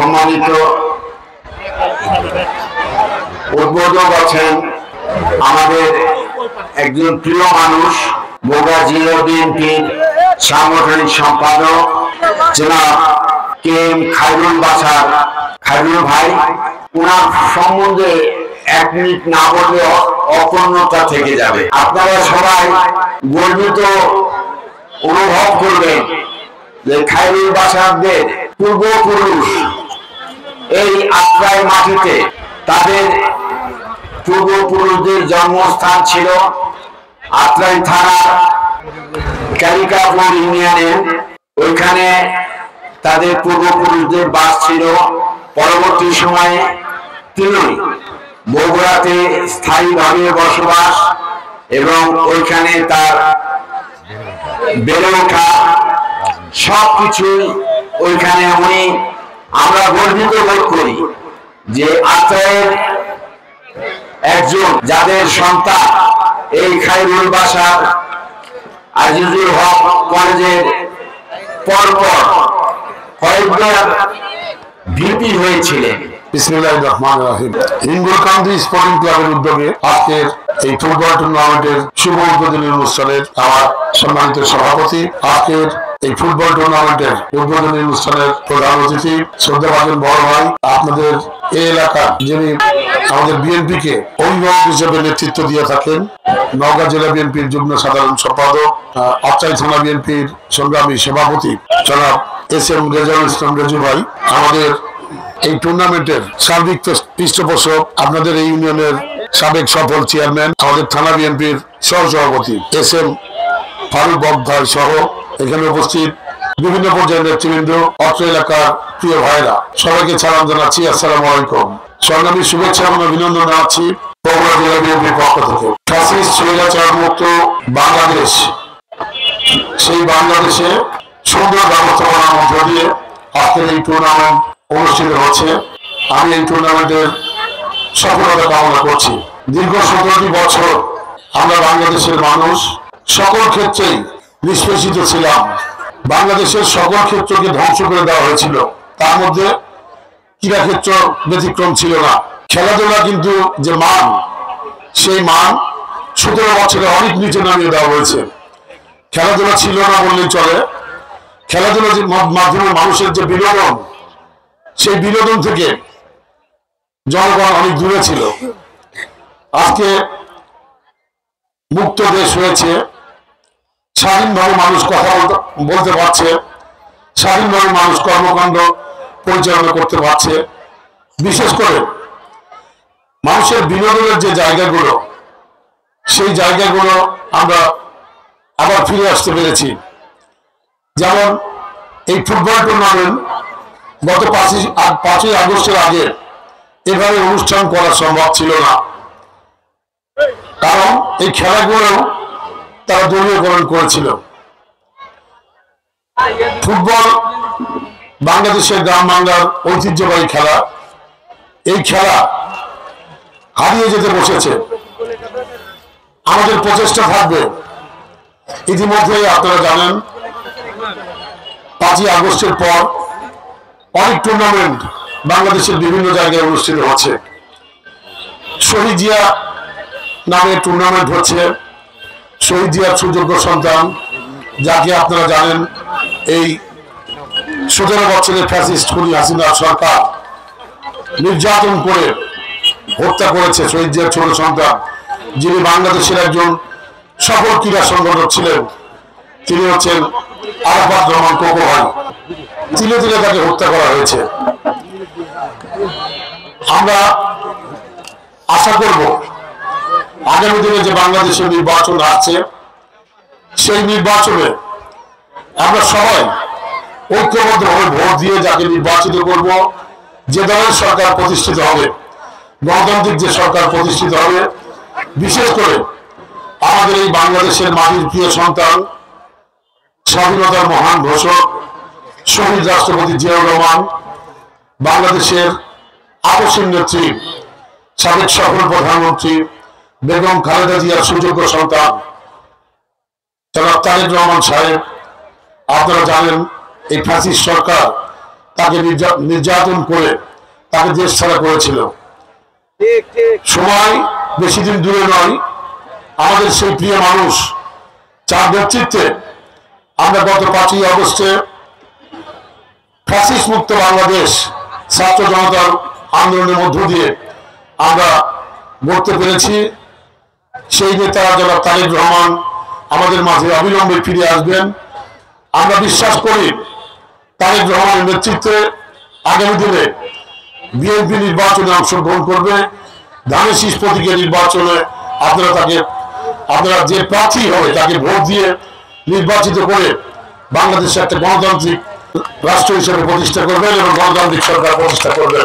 সম্মানিত উদ্বোধক আছেন আমাদের একজন প্রিয় মানুষ, বগুড়া জেলা বিএনপির সাংগঠনিক সম্পাদক জনাব কেএম খায়রুল বাশার খায়রুল ভাই। ওনার সম্বন্ধে এক মিনিট না বললে অপূর্ণতা থেকে যাবে। আপনারা সবাই গর্বিত অনুভব করবেন যে খায়রুল বাশারদের পূর্বপুরুষ এই আত্রাই মাটিতে, তাদের পূর্বপুরুষদের জন্মস্থান ছিল আত্রাই থানার কালিকাপুর ইউনিয়নে। ওইখানে তাদের পূর্বপুরুষদের বাস ছিল। পরবর্তী সময়ে তিনি বগুড়াতে স্থায়ীভাবে বসবাস এবং ওইখানে তার বেড়ে ওঠা সবকিছু ওইখানে উনি, আমরা গর্বিত বোধ করি যে আত্রাইয়ের একজন যাদের সন্তান এই খায়রুল বাশার আজিজুল হক কলেজের পরপর কয়েকবার ভিপি হয়েছিলেন। বিসমিল্লাহির রহমানির রহিম। হিঙ্গলকান্দি স্পোর্টিং ক্লাবের উদ্যোগে আজকের এই ফুটবল টুর্নামেন্টের শুভ উদ্বোধনী অনুষ্ঠানের আমার সম্মানিত সভাপতি, আজকের এই ফুটবল টুর্নামেন্টের উদ্বোধনী অনুষ্ঠানের প্রধান অতিথি শ্রদ্ধাভাজন বড় ভাই, আপনাদের এই এলাকার যিনি আমাদের বিএনপি কে অভিভাবক হিসেবে নেতৃত্ব দিয়ে থাকেন, নওগাঁ জেলা বিএনপির যুগ্ম সাধারণ সম্পাদক, আত্রাই থানা বিএনপির সংগ্রামী সভাপতি জনাব এস.এম. রেজাউল ইসলাম রেজু ভাই, আমাদের এই টুর্নামেন্টের সার্বিক পৃষ্ঠপোষক, আপনাদের এই ইউনিয়নের সাবেক সফল চেয়ারম্যান, আমাদের থানা বিএনপির সহসভাপতি এস.এম. ফারুক বকভাই সহ এখানে উপস্থিত বিভিন্ন পর্যায়ের নেতৃবৃন্দ, অত্র এলাকার প্রিয় ভাইরা, সবাইকে সালাম জানাচ্ছি। আসসালামু আলাইকুম। সংগ্রামী শুভেচ্ছা এবং অভিনন্দন জানাচ্ছি বগুড়া জেলা বিএনপির পক্ষ থেকে। ফ্যাসিস্ট স্বৈরাচার মুক্ত বাংলাদেশ, সেই বাংলাদেশে সুন্দর ব্যবস্থাপনার মধ্য দিয়ে আজকের এই টুর্নামেন্ট অনুষ্ঠিত হচ্ছে। আমি এই টুর্নামেন্টের সফলতা কামনা করছি। দীর্ঘ 17টি বছর আমরা বাংলাদেশের মানুষ সকল ক্ষেত্রেই নিষ্পেষিত ছিলাম। বাংলাদেশের সকল ক্ষেত্রকে ধ্বংস করে দেওয়া হয়েছিল, তার মধ্যে ক্রীড়া ক্ষেত্র ব্যতিক্রম ছিল না। খেলাধুলা কিন্তু যে মান, সেই মান 17 বছরে অনেক নিচে নামিয়ে দেওয়া হয়েছে। খেলাধুলা ছিল না বললেই চলে। খেলাধুলার মাধ্যমে মানুষের যে বিনোদন, সেই বিনোদন থেকে জনগণ অনেক দূরে ছিল। আজকে মুক্ত দেশ হয়েছে, স্বাধীনভাবে মানুষ কথা বলতে পারছে, স্বাধীনভাবে মানুষ কর্মকাণ্ড পরিচালনা করতে পারছে। বিশেষ করে মানুষের বিনোদনের যে জায়গাগুলো, সেই জায়গাগুলো আমরা আবার ফিরে আসতে পেরেছি। যেমন এই ফুটবল টুর্নামেন্ট গত 5ই আগস্টের আগে এভাবে অনুষ্ঠান করা সম্ভব ছিল না, কারণ এই খেলাগুলো তারা দলীয়করণ করেছিল। ফুটবল বাংলাদেশের গ্রাম বাংলার ঐতিহ্যবাহী খেলা, এই খেলা হারিয়ে যেতে বসেছে। আমাদের প্রচেষ্টা থাকবে। ইতিমধ্যে আপনারা জানেন 5ই আগস্টের পর অনেক টুর্নামেন্ট বাংলাদেশের বিভিন্ন জায়গায় অনুষ্ঠিত হচ্ছে। শহীদ জিয়া নামে টুর্নামেন্ট হচ্ছে। শহীদ জিয়ার সুযোগ্য সন্তান, যাকে আপনারা জানেন এই 17 বছরের ফ্যাসিস্ট খুনি হাসিনা সরকার নির্যাতন করে হত্যা করেছে শহীদ জিয়ার ছোট সন্তান, যিনি বাংলাদেশের একজন সফল ক্রীড়া সংগঠক ছিলেন। তিনি হচ্ছেন আরাফাত রহমান কোকো ভাই। তিলে তিলে তাকে হত্যা করা হয়েছে। আমরা আশা করব আগামী দিনে যে বাংলাদেশের নির্বাচন আসছে, সেই নির্বাচনে আমরা সবাই ঐক্যবদ্ধভাবে ভোট দিয়ে যাকে নির্বাচিত করব, যে দলের সরকার প্রতিষ্ঠিত হবে, গণতান্ত্রিক যে সরকার প্রতিষ্ঠিত হবে, বিশেষ করে আমাদের এই বাংলাদেশের মাটির প্রিয় সন্তান, স্বাধীনতার মহান ঘোষক শহীদ রাষ্ট্রপতি জিয়াউর রহমান, বাংলাদেশের আপসীন নেত্রী সাবেক সফল প্রধানমন্ত্রী বেগম খালেদা জিয়ার সুযোগ্য সন্তান জনাব তারেক রহমান সাহেব। আপনারা জানেন এই ফ্যাসিস্ট সরকার তাকে নির্যাতন করে তাকে দেশ ছাড়া করেছিল। সময় বেশি দিন দূরে নয়, আমাদের সেই প্রিয় মানুষ যার নেতৃত্বে আমরা গত 5ই আগস্টে ফ্যাসিস্ট মুক্ত বাংলাদেশ ছাত্র জনতার আন্দোলনের মধ্য দিয়ে আমরা গড়তে পেরেছি, সেই নেতা জনাব তারেক রহমান আমাদের মাঝে অবিলম্বে ফিরে আসবেন। আমরা বিশ্বাস করি তারেক রহমানের নেতৃত্বে আগামী দিনে বিএনপি নির্বাচনে অংশগ্রহণ করবে। ধানের শীষ প্রতীকের নির্বাচনে আপনারা যে প্রার্থী হবে তাকে ভোট দিয়ে নির্বাচিত করে বাংলাদেশে একটা গণতান্ত্রিক রাষ্ট্র হিসেবে প্রতিষ্ঠা করবেন এবং গণতান্ত্রিক সরকার প্রতিষ্ঠা করবেন।